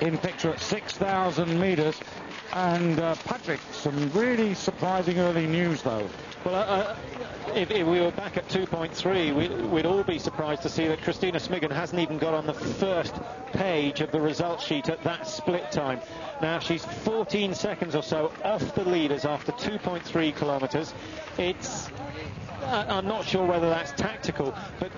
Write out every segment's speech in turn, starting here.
in picture at 6,000 metres. And Patrick, some really surprising early news though. Well, if we were back at 2.3, we'd all be surprised to see that Christina Smiggen hasn't even got on the first page of the result sheet at that split time. Now she's 14 seconds or so off the leaders after 2.3 kilometres. I'm not sure whether that's tactical, but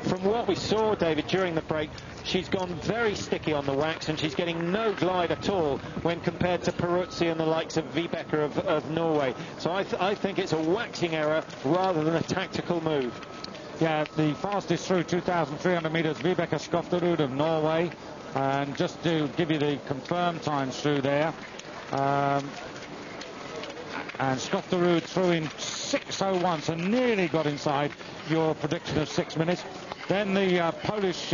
from what we saw, David, during the break, she's gone very sticky on the wax, and she's getting no glide at all when compared to Peruzzi and the likes of Vibeke of Norway. So I think it's a waxing error rather than a tactical move. Yeah, the fastest through 2,300 metres, Vibeke Skofterud of Norway. And just to give you the confirmed times through there, and Skofterud threw in 6:01, so nearly got inside your prediction of 6 minutes. Then the Polish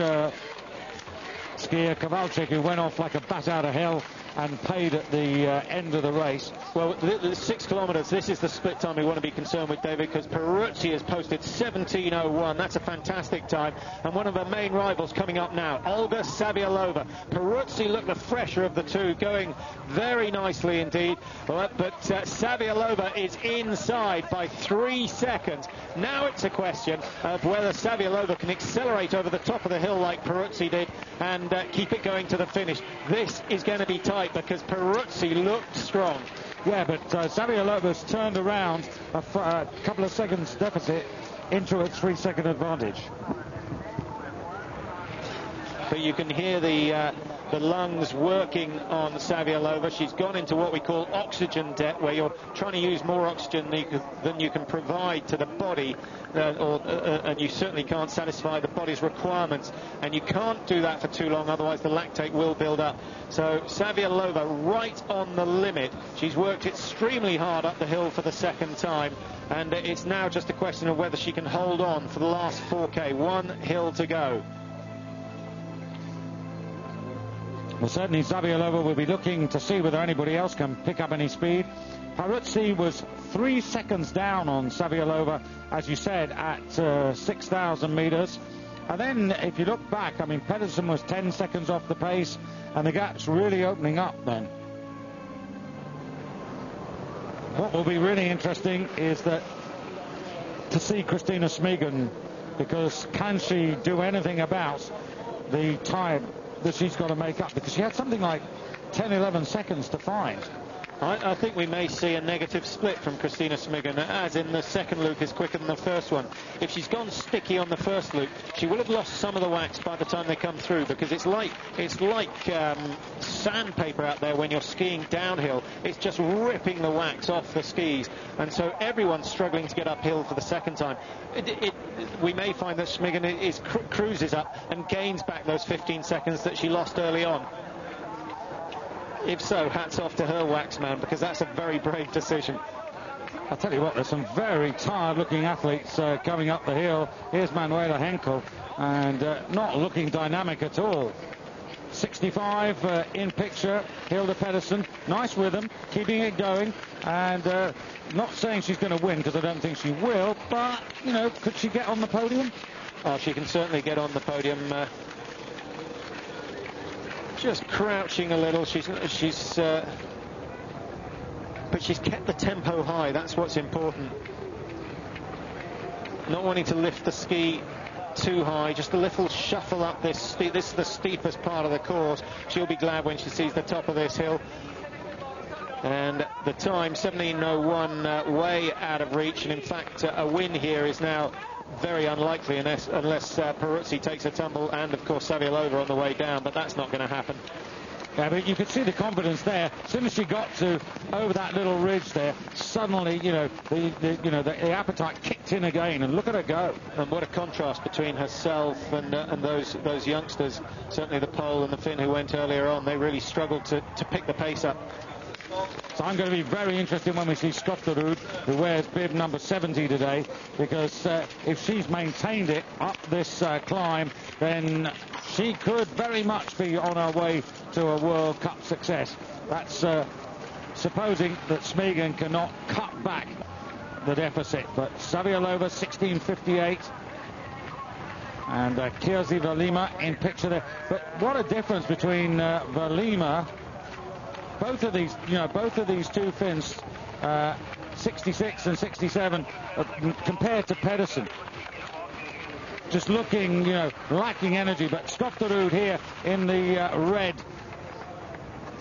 skier Kowalczyk, who went off like a bat out of hell and paid at the end of the race. Well, the 6 kilometres, this is the split time we want to be concerned with, David, because Peruzzi has posted 17:01. That's a fantastic time. And one of her main rivals coming up now, Olga Saviolova. Peruzzi looked the fresher of the two, going very nicely indeed. But Saviolova is inside by 3 seconds. Now it's a question of whether Saviolova can accelerate over the top of the hill like Peruzzi did and keep it going to the finish. This is going to be tight because Peruzzi looked strong. Yeah, but Saviolova's turned around a couple of seconds deficit into a 3-second advantage. But you can hear the lungs working on Saviolova. She's gone into what we call oxygen debt, where you're trying to use more oxygen than you can provide to the body, and you certainly can't satisfy the body's requirements, and you can't do that for too long, otherwise the lactate will build up. So Saviolova right on the limit. She's worked extremely hard up the hill for the second time, and it's now just a question of whether she can hold on for the last 4K. One hill to go. Well, certainly Saviolova will be looking to see whether anybody else can pick up any speed. Peruzzi was 3 seconds down on Saviolova, as you said, at 6,000 metres. And then, if you look back, I mean, Pedersen was 10 seconds off the pace, and the gap's really opening up then. What will be really interesting is that to see Christina Smiggen, because can she do anything about the time that she's got to make up, because she had something like 10-11 seconds to find. I think we may see a negative split from Christina Smiggen, as in the second loop is quicker than the first one. If she's gone sticky on the first loop, she will have lost some of the wax by the time they come through, because it's like sandpaper out there when you're skiing downhill. It's just ripping the wax off the skis, and so everyone's struggling to get uphill for the second time. We may find that Smiggen cruises up and gains back those 15 seconds that she lost early on. If so, hats off to her, Waxman, because that's a very brave decision. I'll tell you what, there's some very tired-looking athletes coming up the hill. Here's Manuela Henkel, and not looking dynamic at all. 65 in picture, Hilda Pedersen. Nice rhythm, keeping it going, and not saying she's going to win, because I don't think she will, but, you know, could she get on the podium? Oh, she can certainly get on the podium. Just crouching a little, but she's kept the tempo high. That's what's important. Not wanting to lift the ski too high, just a little shuffle up this steep. This is the steepest part of the course. She'll be glad when she sees the top of this hill. And the time, 17:01, way out of reach. And in fact, a win here is now very unlikely unless Peruzzi takes a tumble, and of course Saviolova on the way down, but that's not going to happen. Yeah, but you could see the confidence there. As soon as she got over that little ridge there, suddenly, the appetite kicked in again, and look at her go. And what a contrast between herself and those youngsters. Certainly the Pole and the Finn who went earlier on. They really struggled to pick the pace up. So I'm going to be very interested when we see Skofterud, who wears bib number 70 today, because if she's maintained it up this climb, then she could very much be on her way to a World Cup success. That's supposing that Smiggen cannot cut back the deficit. But Saviolova 16:58, And Kirsi Velima in picture there. But what a difference between Velima, both of these two Finns, 66 and 67, compared to Pedersen. Just looking, lacking energy. But Skofterud here in the red,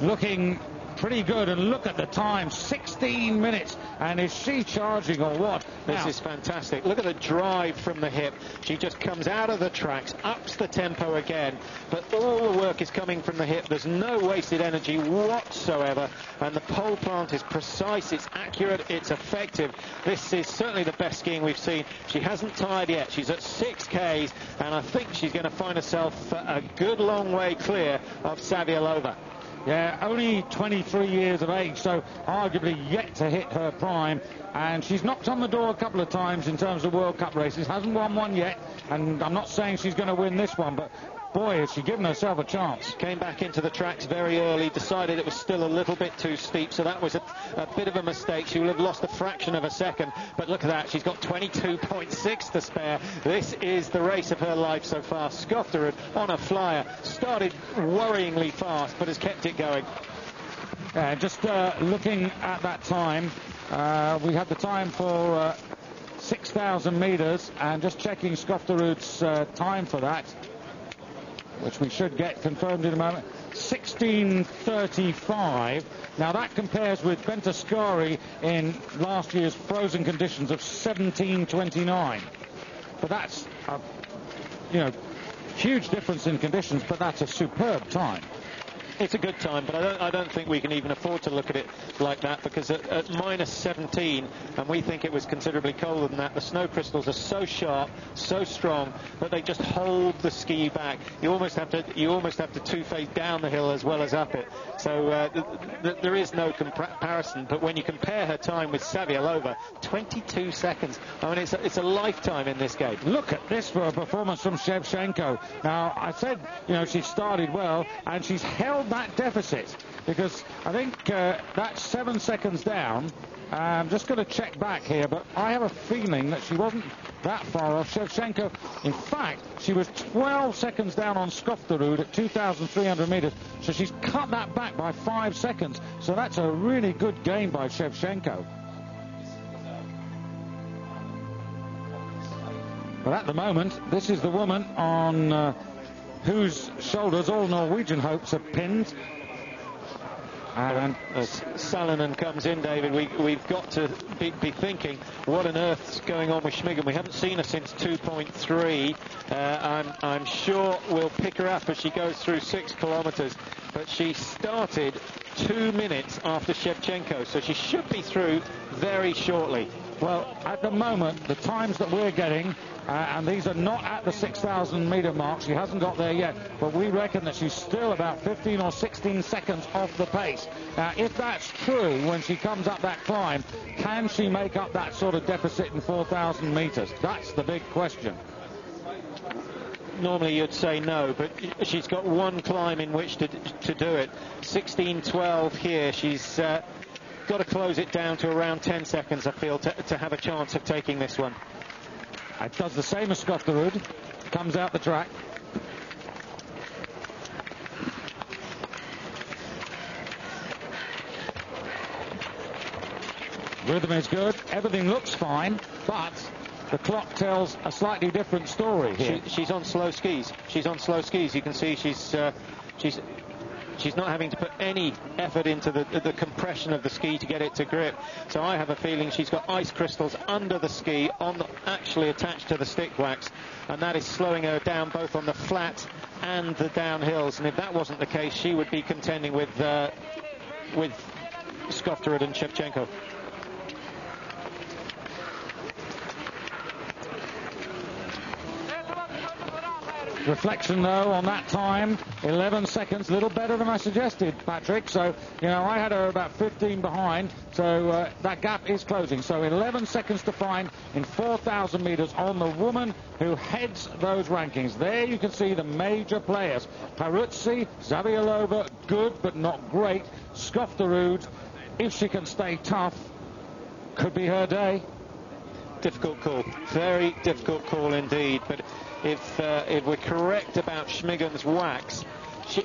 looking pretty good. And look at the time, 16 minutes. And is she charging or what? This is fantastic. Look at the drive from the hip. She just comes out of the tracks, ups the tempo again. But all the work is coming from the hip. There's no wasted energy whatsoever. And the pole plant is precise, it's accurate, it's effective. This is certainly the best skiing we've seen. She hasn't tired yet. She's at 6Ks. And I think she's going to find herself a good long way clear of Savialova. Yeah, only 23 years of age, so arguably yet to hit her prime. And she's knocked on the door a couple of times in terms of World Cup races. Hasn't won one yet, and I'm not saying she's going to win this one, but boy, has she given herself a chance. Came back into the tracks very early, decided it was still a little bit too steep, so that was a bit of a mistake. She will have lost a fraction of a second, but look at that, she's got 22.6 to spare. This is the race of her life so far. Skofterud on a flyer, started worryingly fast, but has kept it going. Just looking at that time, we had the time for 6,000 metres, and just checking Skofterud's time for that, which we should get confirmed in a moment. 16:35. Now that compares with Bentascari in last year's frozen conditions of 17:29. But that's a huge difference in conditions, but that's a superb time. It's a good time, but I don't think we can even afford to look at it like that, because at minus 17, and we think it was considerably colder than that, the snow crystals are so sharp, so strong, that they just hold the ski back. You almost have to two-phase down the hill as well as up it. So there is no comparison. But when you compare her time with Savialova, 22 seconds. I mean, it's a lifetime in this game. Look at this for a performance from Shevchenko. Now, I said, she started well, and she's held that deficit, because I think that's 7 seconds down. I'm just going to check back here, but I have a feeling that she wasn't that far off. Shevchenko, in fact, she was 12 seconds down on Skofterud at 2,300 metres, so she's cut that back by 5 seconds. So that's a really good gain by Shevchenko. But at the moment, this is the woman on whose shoulders all Norwegian hopes are pinned. And as Salonen comes in, David, we've got to be thinking, what on earth's going on with Schmigen? We haven't seen her since 2.3. I'm sure we'll pick her up as she goes through 6 kilometres. But she started 2 minutes after Shevchenko, so she should be through very shortly. Well, at the moment, the times that we're getting, and these are not at the 6,000 metre mark, she hasn't got there yet, but we reckon that she's still about 15 or 16 seconds off the pace. Now, if that's true, when she comes up that climb, can she make up that sort of deficit in 4,000 metres? That's the big question. Normally you'd say no, but she's got one climb in which to do it. 16:12 here. She's got to close it down to around 10 seconds, I feel, to have a chance of taking this one. It does the same as Skofterud. Comes out the track. Rhythm is good. Everything looks fine, but the clock tells a slightly different story here. She's on slow skis. She's on slow skis. You can see she's not having to put any effort into the compression of the ski to get it to grip. So I have a feeling she's got ice crystals under the ski, actually attached to the stick wax, and that is slowing her down both on the flat and the downhills. And if that wasn't the case, she would be contending with Skofterud and Shevchenko. Reflection, though, on that time, 11 seconds, a little better than I suggested, Patrick. So, I had her about 15 behind, so that gap is closing. So 11 seconds to find in 4,000 metres on the woman who heads those rankings. There you can see the major players. Peruzzi, Savialova, good but not great. Skofterud, if she can stay tough, could be her day. Difficult call. Very difficult call indeed, but if we're correct about Schmigen's wax,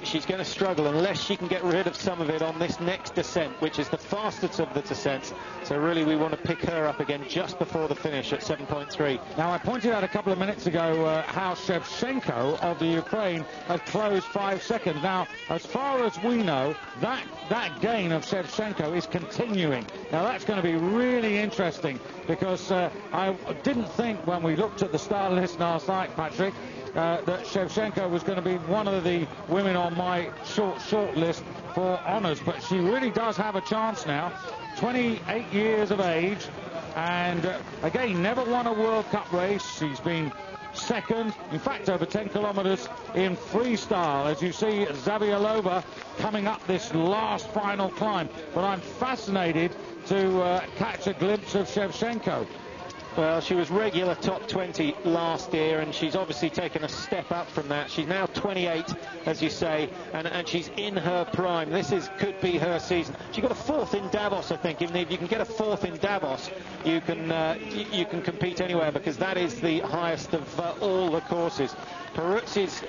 she's going to struggle unless she can get rid of some of it on this next descent, which is the fastest of the descents. So really we want to pick her up again just before the finish at 7.3. Now, I pointed out a couple of minutes ago how Shevchenko of the Ukraine had closed 5 seconds. Now, as far as we know, that gain of Shevchenko is continuing. Now, that's going to be really interesting, because I didn't think when we looked at the star list last night, Patrick, that Shevchenko was going to be one of the women on my short list for honours, but she really does have a chance now. 28 years of age, and again, never won a World Cup race. She's been second, in fact, over 10 kilometres in freestyle, as you see Zabielova coming up this last final climb. But I'm fascinated to catch a glimpse of Shevchenko. Well, she was regular top 20 last year, and she's obviously taken a step up from that. She's now 28, as you say, and she's in her prime. This could be her season. She got a fourth in Davos, I think. Even if you can get a fourth in Davos, you can compete anywhere, because that is the highest of all the courses. Peruzzi's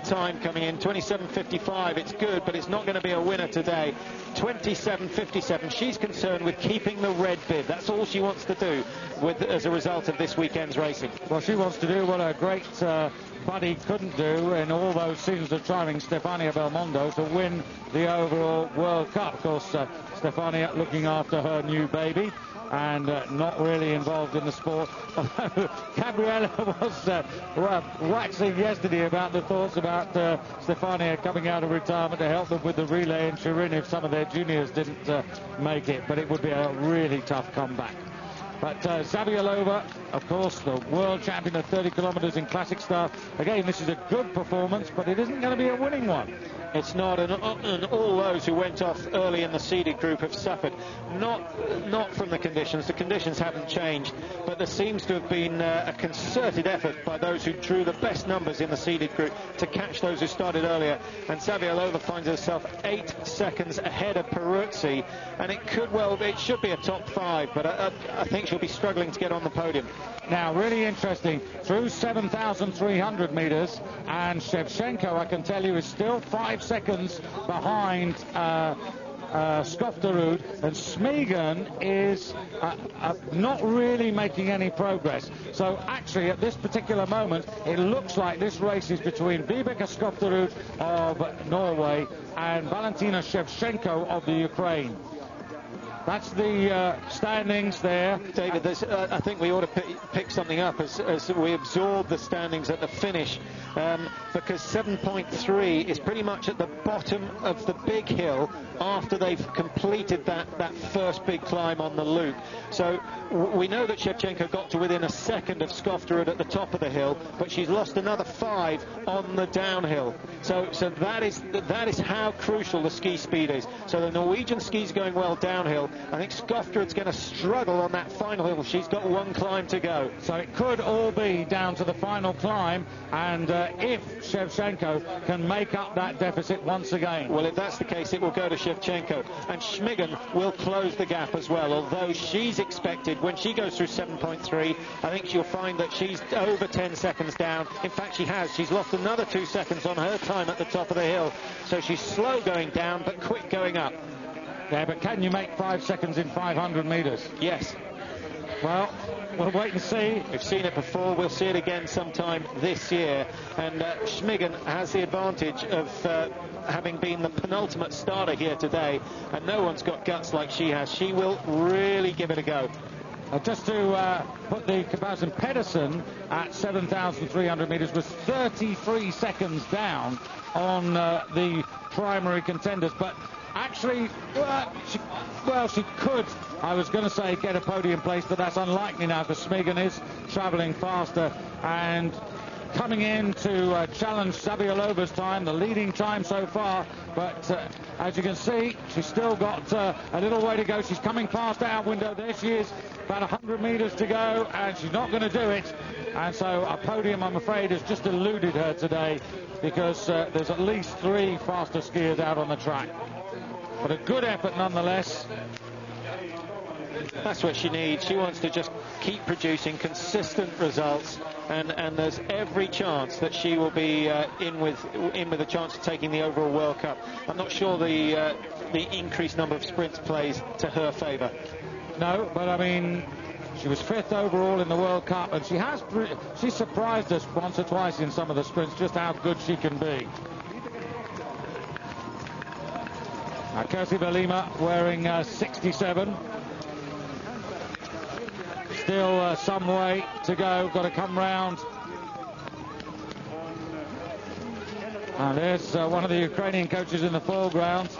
time coming in, 27.55. It's good, but it's not going to be a winner today. 27.57. She's concerned with keeping the red bib. That's all she wants to do as a result of this weekend's racing. Well, she wants to do what her great buddy couldn't do in all those seasons of driving, Stefania Belmondo, to win the overall World Cup. Of course, Stefania looking after her new baby and not really involved in the sport. Gabriella was waxing yesterday about the thoughts about Stefania coming out of retirement to help them with the relay in Turin if some of their juniors didn't make it, but it would be a really tough comeback. But Zabielova, of course, the world champion of 30 kilometres in classic style. Again, this is a good performance, but it isn't going to be a winning one. It's not, and all those who went off early in the seeded group have suffered. Not from the conditions. The conditions haven't changed, but there seems to have been a concerted effort by those who drew the best numbers in the seeded group to catch those who started earlier. And Zabielova finds herself 8 seconds ahead of Peruzzi, and it should be a top 5, but I think she'll be struggling to get on the podium. Now, really interesting, through 7,300 metres, and Shevchenko, I can tell you, is still 5 seconds behind Skofterud, and Smegen is not really making any progress. So actually, at this particular moment, it looks like this race is between Vibeke Skofterud of Norway and Valentina Shevchenko of the Ukraine. That's the standings there. David, I think we ought to pick something up as we absorb the standings at the finish, because 7.3 is pretty much at the bottom of the big hill after they've completed that first big climb on the loop. So we know that Shevchenko got to within a second of Skofterud at the top of the hill, but she's lost another 5 on the downhill. So that is how crucial the ski speed is. So the Norwegian ski's going well downhill. I think Skofterud's going to struggle on that final hill. She's got 1 climb to go. So it could all be down to the final climb, and if Shevchenko can make up that deficit once again. Well, if that's the case, it will go to Shevchenko. And Smegen will close the gap as well, although she's expected, when she goes through 7.3, I think she'll find that she's over 10 seconds down. In fact, she's lost another 2 seconds on her time at the top of the hill. So she's slow going down, but quick going up. Yeah, but can you make 5 seconds in 500 metres? Yes. Well, we'll wait and see. We've seen it before. We'll see it again sometime this year. And Smegen has the advantage of having been the penultimate starter here today. And no one's got guts like she has. She will really give it a go. Just to put the comparison, Pedersen at 7,300 metres was 33 seconds down on the primary contenders. But actually, she could, I was going to say, get a podium place, but that's unlikely now because Smegen is travelling faster and coming in to challenge Zabielova's time, the leading time so far. But as you can see, she's still got a little way to go. She's coming past our window. There she is, about 100 metres to go, and she's not going to do it. And so a podium, I'm afraid, has just eluded her today, because there's at least 3 faster skiers out on the track. But a good effort nonetheless. That's what she needs. She wants to just keep producing consistent results and there's every chance that she will be in with a chance of taking the overall World Cup. I'm not sure the increased number of sprints plays to her favour. No, but I mean, she was 5th overall in the World Cup, and she surprised us once or twice in some of the sprints, just how good she can be. Kirsty Belima wearing 67. Still some way to go. Got to come round. And there's one of the Ukrainian coaches in the foreground.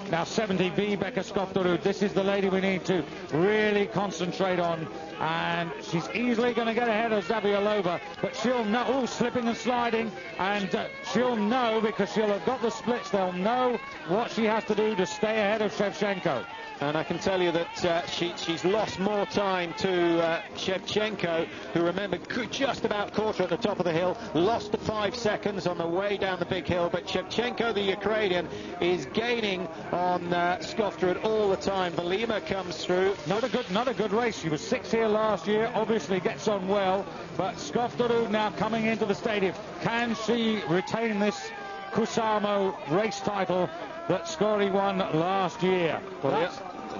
Now 70B, Becca Skofterud. This is the lady we need to really concentrate on. And she's easily going to get ahead of Zabialova. But she'll know, oh, slipping and sliding. And she'll know, because she'll have got the splits, they'll know what she has to do to stay ahead of Shevchenko. And I can tell you that she's lost more time to Shevchenko, who, remember, just about caught her at the top of the hill, lost the 5 seconds on the way down the big hill. But Shevchenko, the Ukrainian, is gaining on Skofterud all the time. Belima comes through. Not a good race. She was 6th here last year, obviously gets on well. But Skofterud now coming into the stadium. Can she retain this Kuusamo race title that Skori won last year? Well,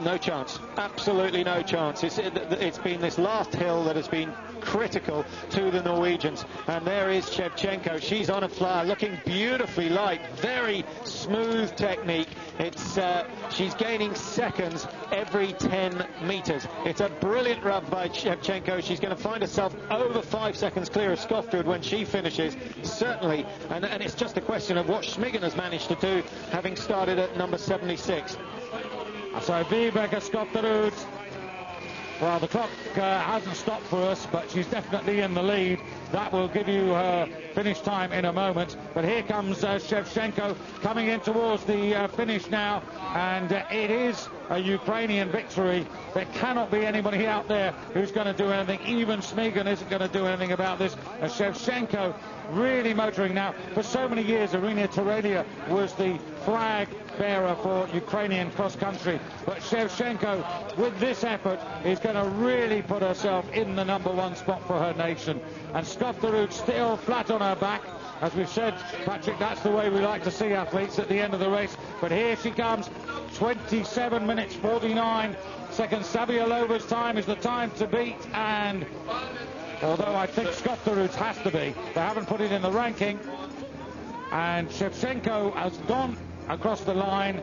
no chance. Absolutely no chance. It's been this last hill that has been critical to the Norwegians. And there is Shevchenko. She's on a flyer, looking beautifully light. Very smooth technique. She's gaining seconds every 10 meters. It's a brilliant rub by Shevchenko. She's going to find herself over 5 seconds clear of Skofterud when she finishes, certainly. And it's just a question of what Schmigen has managed to do, having started at number 76. So Vibeke Skofterud, well, the clock hasn't stopped for us, but she's definitely in the lead. That will give you her finish time in a moment. But here comes Shevchenko coming in towards the finish now, and it is a Ukrainian victory. There cannot be anybody out there who's going to do anything. Even Schmigen isn't going to do anything about this. Shevchenko really motoring now. For so many years, Irina Terelia was the flag bearer for Ukrainian cross-country. But Shevchenko, with this effort, is going to really put herself in the #1 spot for her nation. And Skofterud still flat on her back. As we've said, Patrick, that's the way we like to see athletes at the end of the race. But here she comes, 27 minutes 49 seconds. Sabialova's time is the time to beat, and although I think Skofterud's has to be, they haven't put it in the ranking. And Shevchenko has gone across the line,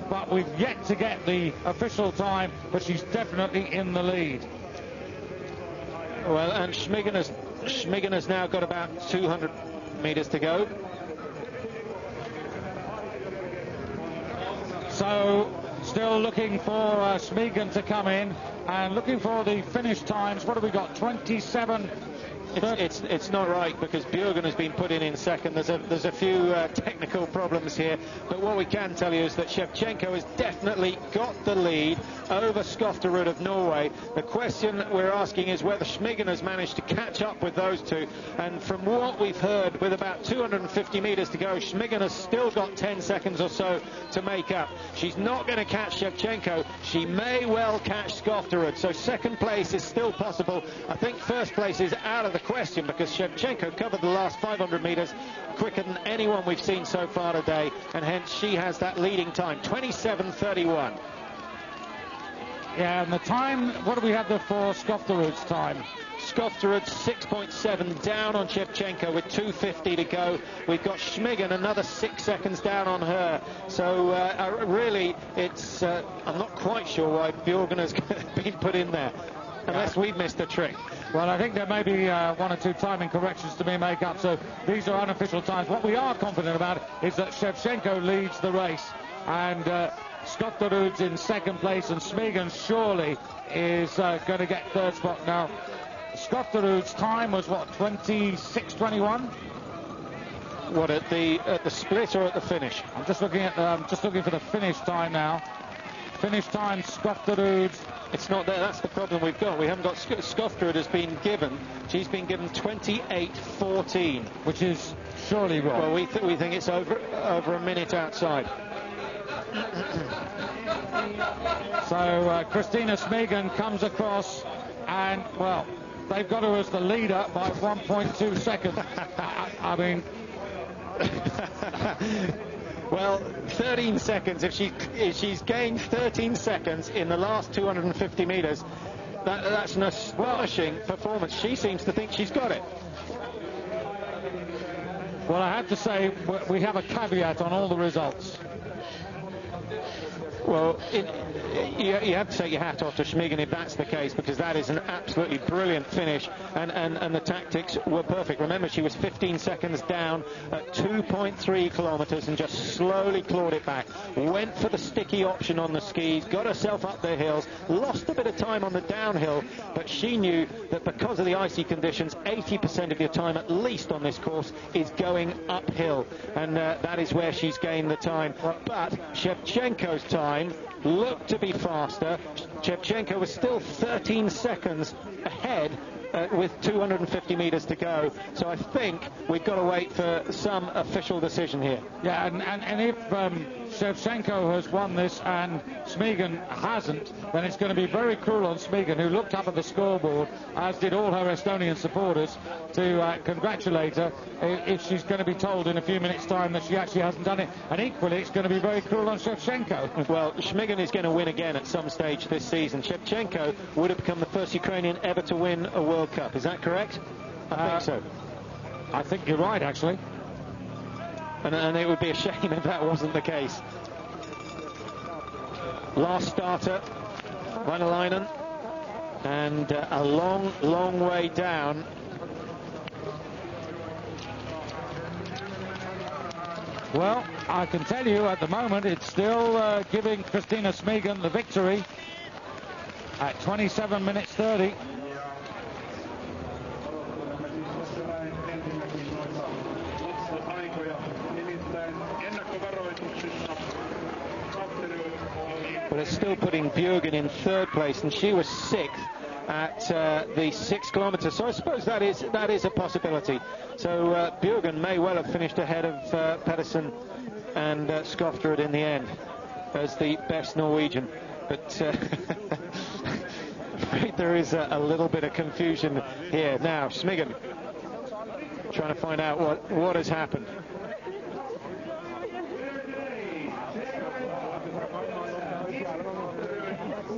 but we've yet to get the official time, but she's definitely in the lead. Well, and Schmigen has now got about 200 meters to go. So still looking for Schmigen to come in, and looking for the finish times. What have we got? 27. It's not right, because Bjørgen has been put in second. There's a few technical problems here, but what we can tell you is that Shevchenko has definitely got the lead over Skofterud of Norway. The question we're asking is whether Schmigen has managed to catch up with those two, and from what we've heard, with about 250 meters to go, Schmigen has still got 10 seconds or so to make up. She's not going to catch Shevchenko. She may well catch Skofterud, so second place is still possible. I think first place is out of the question, because Shevchenko covered the last 500 meters quicker than anyone we've seen so far today, and hence she has that leading time, 27:31. Yeah, and the time, what do we have there for Skofterud's time? Skofterud 6.7 down on Shevchenko with 2:50 to go. We've got Schmigen another 6 seconds down on her. So really, it's I'm not quite sure why Bjørgen has been put in there, unless we've missed a trick. Well, I think there may be 1 or 2 timing corrections to be made up, so these are unofficial times. What we are confident about is that Shevchenko leads the race, and Skofterud's in second place, and Schmigen surely is going to get third spot. Now, Skofterud's time was what, 26:21? What, at the split or at the finish? I'm just looking for the finish time now. Finish time, Skofterud. It's not there. That's the problem we've got. We haven't got Skofterud has been given. She's been given 28:14, which is surely wrong. Well, we think it's over a minute outside. So Christina Schmigen comes across, and well, they've got her as the leader by 1.2 seconds. I mean... Well, 13 seconds. If she's gained 13 seconds in the last 250 metres, that's an astonishing performance. She seems to think she's got it. Well, I have to say, we have a caveat on all the results. Well, you have to take your hat off to Schmigen if that's the case, because that is an absolutely brilliant finish, and the tactics were perfect. Remember, she was 15 seconds down at 2.3 kilometres and just slowly clawed it back. Went for the sticky option on the skis, got herself up the hills, lost a bit of time on the downhill, but she knew that because of the icy conditions, 80% of your time at least on this course is going uphill, and that is where she's gained the time. But Shevchenko's time looked to be faster. Shevchenko was still 13 seconds ahead with 250 metres to go. So I think we've got to wait for some official decision here. Yeah, and if Shevchenko has won this and Schmigen hasn't, then it's going to be very cruel on Schmigen, who looked up at the scoreboard, as did all her Estonian supporters, to congratulate her if she's going to be told in a few minutes' time that she actually hasn't done it. And equally, it's going to be very cruel on Shevchenko. Well, Schmigen is going to win again at some stage this season. Shevchenko would have become the first Ukrainian ever to win a World Cup. Is that correct? I think so. I think you're right, actually. And it would be a shame if that wasn't the case. Last starter, Vanalainen, and a long, long way down. Well, I can tell you at the moment it's still giving Christina Schmigen the victory at 27 minutes 30. But it's still putting Björgen in third place, and she was sixth at the 6 kilometres. So I suppose that is a possibility. So Björgen may well have finished ahead of Pedersen and Skofterud in the end as the best Norwegian. But there is a little bit of confusion here. Now, Schmigen trying to find out what has happened.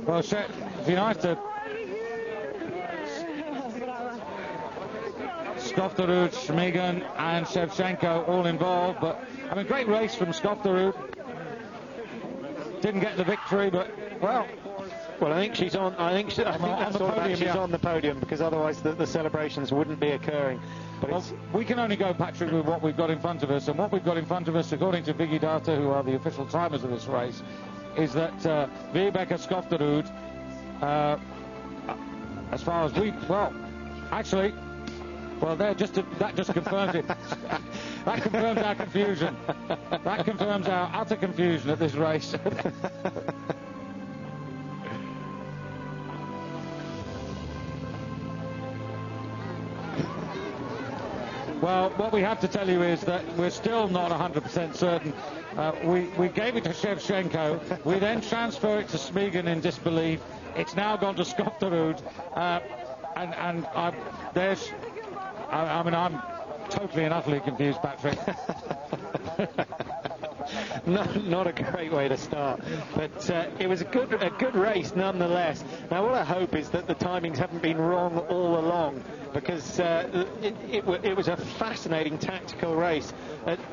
Well, it'd be nice to... Skofterud, Schmigen and Shevchenko all involved, but I mean, great race from Skofterud. Didn't get the victory, but well, I think she's on. I think that's on the podium. She's on the podium, because otherwise the celebrations wouldn't be occurring. But well, we can only go, Patrick, with what we've got in front of us, and what we've got in front of us, according to Vigi Data, who are the official timers of this race, is that Vibeke Skofterud, as far as that just confirms it. That confirms our confusion. That confirms our utter confusion at this race. Well, what we have to tell you is that we're still not 100% certain. We gave it to Shevchenko. We then transfer it to Schmigen in disbelief. It's now gone to Skofterud. And I'm totally and utterly confused, Patrick. Not a great way to start, but it was a good race nonetheless. Now, all I hope is that the timings haven't been wrong all along, because it was a fascinating tactical race.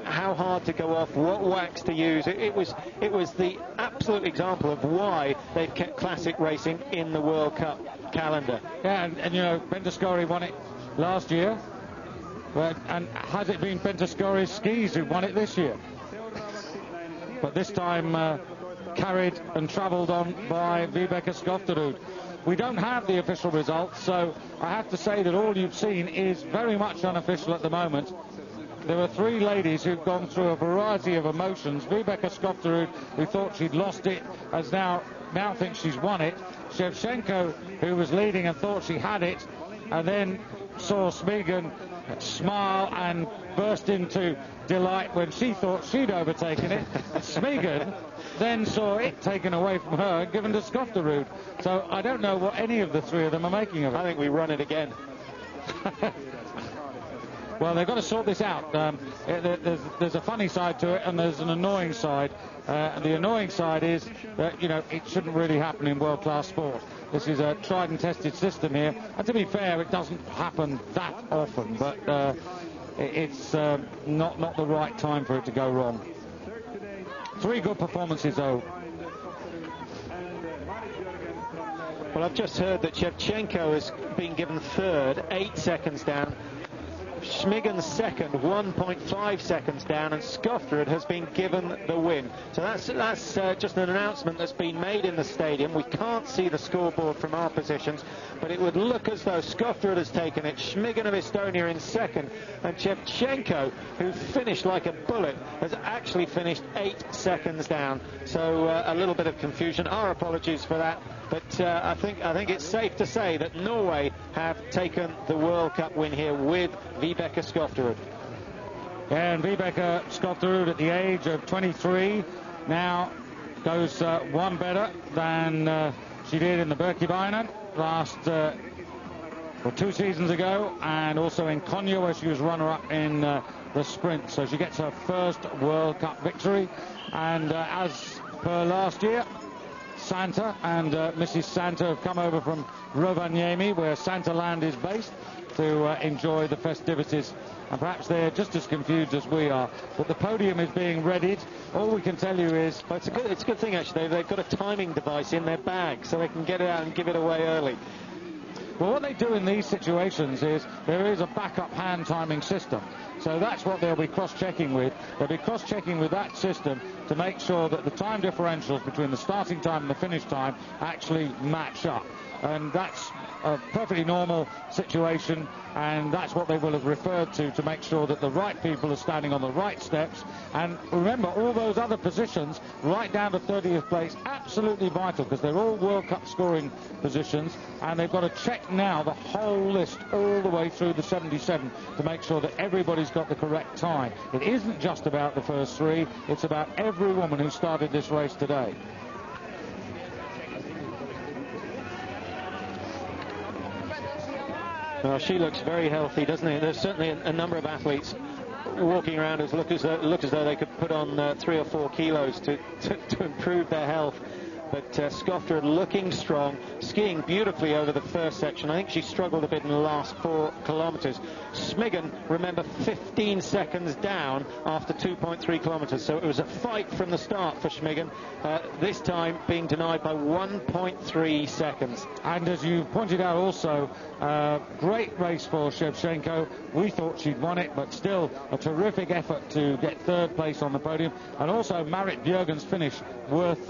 How hard to go off, what wax to use. It was the absolute example of why they've kept classic racing in the World Cup calendar. Yeah, and you know, Pentascori won it last year, and has it been Pentascori's skis who won it this year? But this time carried and travelled on by Vibeke Skofterud. We don't have the official results, so I have to say that all you've seen is very much unofficial at the moment. There are three ladies who've gone through a variety of emotions. Vibeke Skofterud, who thought she'd lost it, has now thinks she's won it. Shevchenko, who was leading and thought she had it, and then saw Schmigen smile and burst into delight when she thought she'd overtaken it. Schmigen then saw it taken away from her and given to Skofterud. So I don't know what any of the three of them are making of it. I think we run it again. Well, they've got to sort this out. There's a funny side to it, and there's an annoying side. And the annoying side is that, you know, it shouldn't really happen in world-class sport. This is a tried and tested system here. And to be fair, it doesn't happen that often, but it's not the right time for it to go wrong. 3 good performances, though. Well, I've just heard that Shevchenko has been given third, 8 seconds down. Schmigen's second, 1.5 seconds down, and Skofterud has been given the win. So that's just an announcement that's been made in the stadium. We can't see the scoreboard from our positions, but it would look as though Skofterud has taken it, Schmigen of Estonia in second, and Shevchenko, who finished like a bullet, has actually finished 8 seconds down. So a little bit of confusion. Our apologies for that. But I think it's safe to say that Norway have taken the World Cup win here with Vibeke Skofterud. Yeah, and Vibeke Skofterud at the age of 23 now goes one better than she did in the Birkebeiner last 2 seasons ago, and also in Konya, where she was runner-up in the sprint. So she gets her first World Cup victory, and as per last year, Santa and Mrs. Santa have come over from Rovaniemi, where Santaland is based, to enjoy the festivities. And perhaps they're just as confused as we are. But the podium is being readied. All we can tell you is... Well, it's a good thing, actually. They've got a timing device in their bag, so they can get it out and give it away early. Well, what they do in these situations is there is a backup hand timing system. So that's what they'll be cross-checking with. They'll be cross-checking with that system to make sure that the time differentials between the starting time and the finish time actually match up. And that's a perfectly normal situation, and that's what they will have referred to make sure that the right people are standing on the right steps. And remember, all those other positions, right down to 30th place, absolutely vital, because they're all World Cup scoring positions, and they've got to check now the whole list all the way through the 77 to make sure that everybody's got the correct time. It isn't just about the first 3, it's about every woman who started this race today. Well, she looks very healthy, doesn't it? There's certainly a number of athletes walking around who look as though they could put on 3 or 4 kilos to improve their health. But Skofterud looking strong, skiing beautifully over the first section. I think she struggled a bit in the last 4 kilometres. Schmigen, remember, 15 seconds down after 2.3 kilometres. So it was a fight from the start for Schmigen, this time being denied by 1.3 seconds. And as you pointed out also, great race for Shevchenko. We thought she'd won it, but still a terrific effort to get 3rd place on the podium. And also Marit Bjørgen's finish worth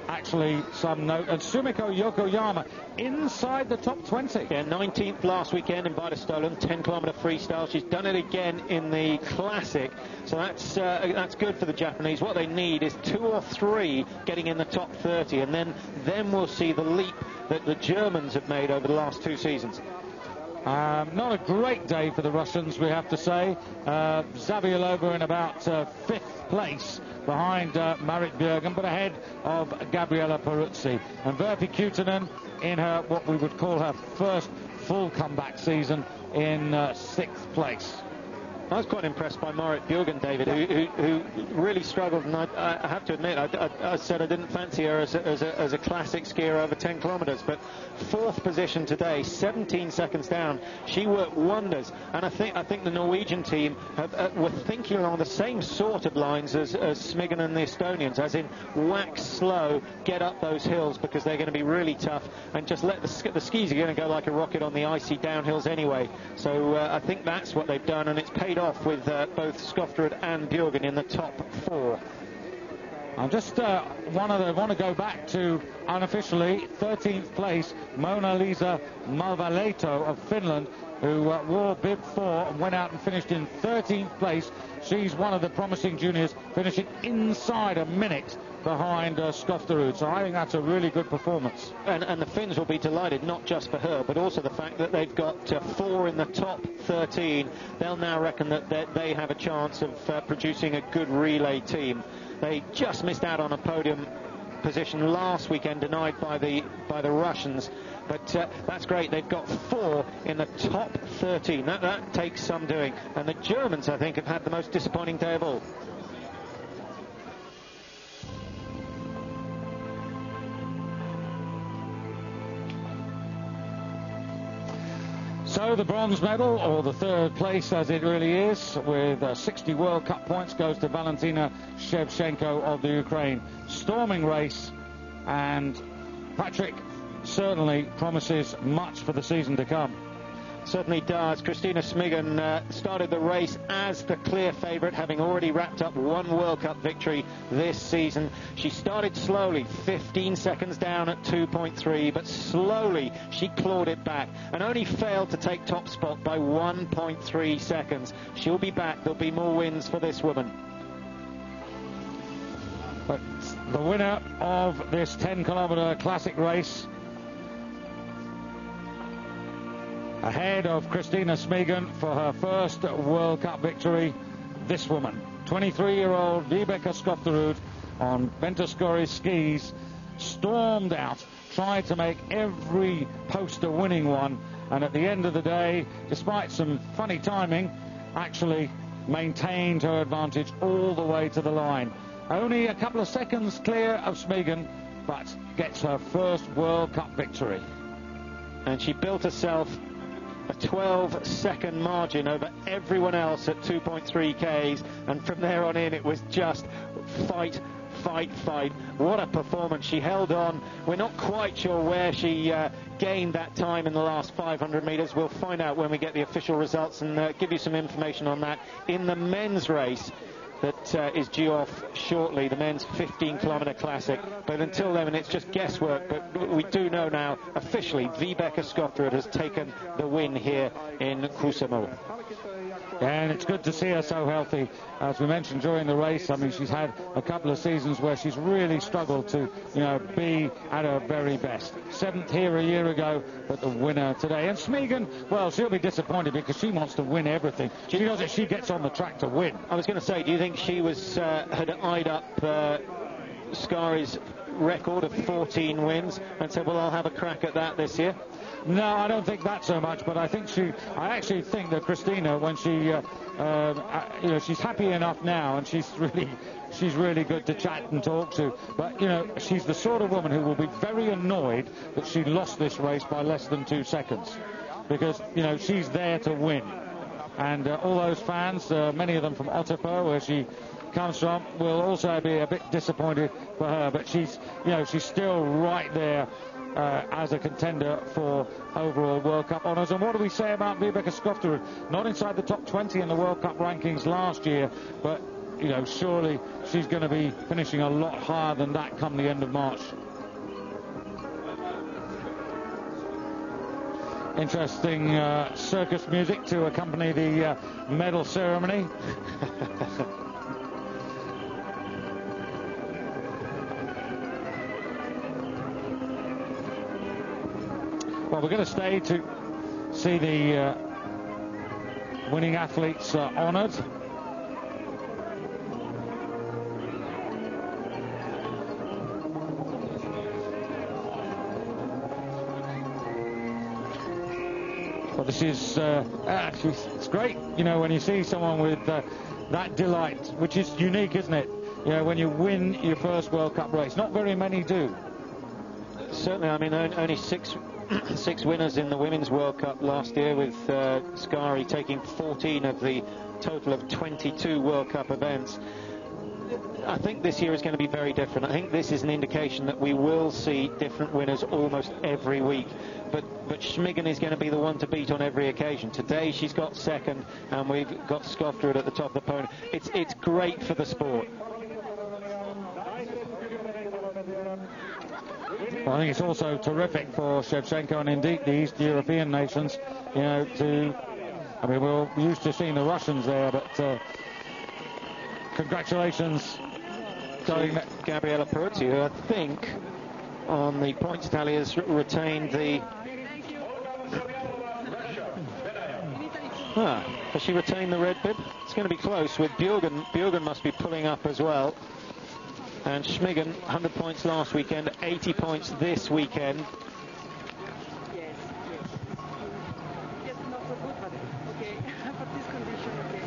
actually some note. And Sumiko Yokoyama inside the top 20. Yeah, 19th last weekend in Vitastolen, 10-kilometre freestyle. She's done it again in the Classic. So that's good for the Japanese. What they need is 2 or 3 getting in the top 30, and then we'll see the leap that the Germans have made over the last 2 seasons. Not a great day for the Russians, we have to say. Zavialova in about 5th place behind Marit Bjørgen, but ahead of Gabriela Peruzzi. And Verpi Kutunen in her, what we would call her first full comeback season, in 6th place. I was quite impressed by Marit Bjørgen, David, who really struggled, and I have to admit, I said I didn't fancy her as a classic skier over 10 kilometres, but 4th position today, 17 seconds down. She worked wonders, and I think the Norwegian team were thinking along the same sort of lines as Schmigen and the Estonians, as in wax slow, get up those hills, because they're going to be really tough, and just let the skis are going to go like a rocket on the icy downhills anyway. So I think that's what they've done, and it's paid off with both Skofterud and Bjørgen in the top 4. I just want to go back to, unofficially, 13th place, Mona-Liisa Malvalehto of Finland, who wore bib 4 and went out and finished in 13th place. She's one of the promising juniors, finishing inside a minute behind Skofterud. So I think that's a really good performance. And the Finns will be delighted, not just for her, but also the fact that they've got 4 in the top 13. They'll now reckon that they have a chance of producing a good relay team. They just missed out on a podium position last weekend, denied by the Russians. But that's great. They've got 4 in the top 13. That takes some doing. And the Germans, I think, have had the most disappointing day of all. So the bronze medal, or the 3rd place as it really is, with 60 World Cup points, goes to Valentina Shevchenko of the Ukraine. Storming race, and Patrick certainly promises much for the season to come. Certainly does. Kristina Smigan started the race as the clear favourite, having already wrapped up 1 World Cup victory this season. She started slowly, 15 seconds down at 2.3, but slowly she clawed it back and only failed to take top spot by 1.3 seconds. She'll be back. There'll be more wins for this woman. But the winner of this 10-kilometre classic race, ahead of Kristina Smigan for her first World Cup victory, this woman, 23-year-old Vibeke Skofterud on Ventuscori skis, stormed out, tried to make every poster winning one, and at the end of the day, despite some funny timing, actually maintained her advantage all the way to the line. Only a couple of seconds clear of Smigan, but gets her first World Cup victory. And she built herself a 12-second margin over everyone else at 2.3 Ks, and from there on in it was just fight, fight, fight. What a performance. She held on. We're not quite sure where she gained that time in the last 500 metres. We'll find out when we get the official results and give you some information on that. In the men's race that is due off shortly, the men's 15-kilometre classic. But until then, it's just guesswork. But we do know now, officially, Vibeke Skofterud has taken the win here in Kuusamo. And it's good to see her so healthy. As we mentioned during the race, I mean, she's had a couple of seasons where she's really struggled to, be at her very best. 7th here a year ago, but the winner today. And Smigan, well, she'll be disappointed because she wants to win everything. She knows that she gets on the track to win. I was going to say, do you think she had eyed up Skari's record of 14 wins and said, well, I'll have a crack at that this year? No, I don't think that so much, but I actually think that Kristina, when she's happy enough now, and she's really good to chat and talk to, but she's the sort of woman who will be very annoyed that she lost this race by less than 2 seconds, because she's there to win, and all those fans, many of them from Otterpo, where she comes from, will also be a bit disappointed for her, but she's still right there as a contender for overall World Cup honours. And what do we say about Vibeke Skofterud? Not inside the top 20 in the World Cup rankings last year, but surely she's going to be finishing a lot higher than that come the end of March. Interesting circus music to accompany the medal ceremony. Well, we're going to stay to see the winning athletes honoured. Well, this is actually, it's great, when you see someone with that delight, which is unique, isn't it? When you win your first World Cup race. Not very many do. Certainly, I mean, only six winners in the Women's World Cup last year, with Skari taking 14 of the total of 22 World Cup events. I think this year is going to be very different. I think this is an indication that we will see different winners almost every week. But Smigan is going to be the one to beat on every occasion. Today she's got second, and we've got Skofterud at the top of the podium. It's great for the sport. Well, I think it's also terrific for Shevchenko and indeed the East European nations, we're used to seeing the Russians there, but congratulations to Gabriela Peruzzi, who I think on the points tally has retained the... has she retained the red bib? It's going to be close with Bjorgen. Bjorgen must be pulling up as well. And Schmigen, 100 points last weekend, 80 points this weekend. Yes, not so good, but okay. For this condition, okay.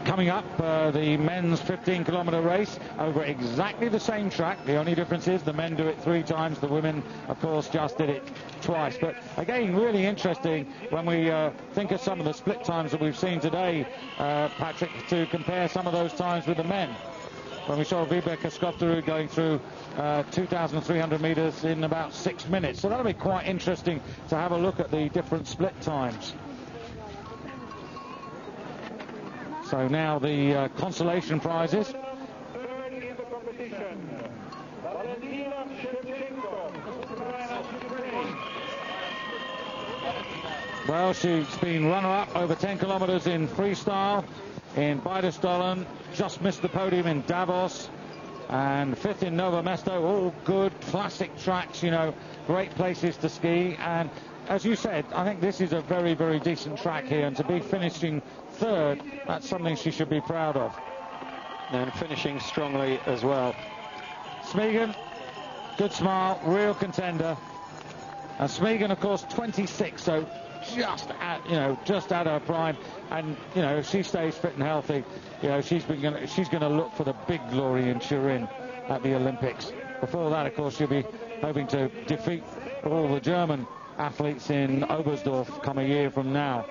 Coming up, the men's 15-kilometer race over exactly the same track. The only difference is the men do it 3 times. The women, of course, just did it twice. But again, really interesting when we think of some of the split times that we've seen today, Patrick, to compare some of those times with the men. When we saw Vibeke Skofterud going through 2,300 meters in about 6 minutes. So that'll be quite interesting to have a look at the different split times. So now the consolation prizes. Well, she's been runner-up over 10 kilometers in freestyle in Beidestollen, just missed the podium in Davos, and 5th in Novo Mesto. All good classic tracks, you know, great places to ski. And as you said, I think this is a very, very decent track here, and to be finishing 3rd, that's something she should be proud of. And finishing strongly as well. Smegen, good smile, real contender. And Smegen, of course, 26, so just at her prime. And you know, if she stays fit and healthy, you know, she's going to look for the big glory in Turin at the Olympics. Before that, of course, she'll be hoping to defeat all the German athletes in Oberstdorf come a year from now.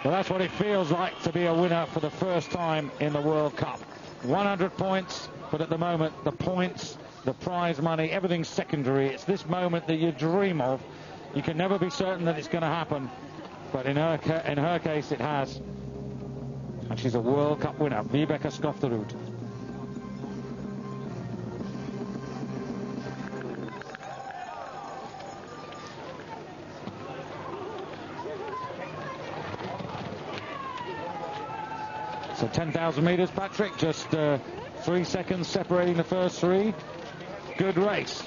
Well, that's what it feels like to be a winner for the first time in the World Cup. 100 points, but at the moment, the points, the prize money, everything's secondary. It's this moment that you dream of. You can never be certain that it's going to happen, but in her case, it has. And she's a World Cup winner, Vibeke Skofterud. So 10,000 meters, Patrick, just 3 seconds separating the first 3. Good race.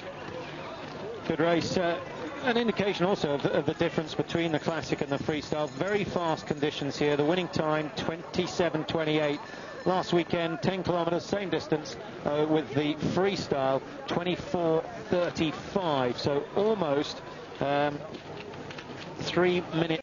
Good race. An indication also of the difference between the classic and the freestyle. Very fast conditions here. The winning time 27:28. Last weekend, 10 kilometers, same distance with the freestyle, 24:35. So almost 3 minutes.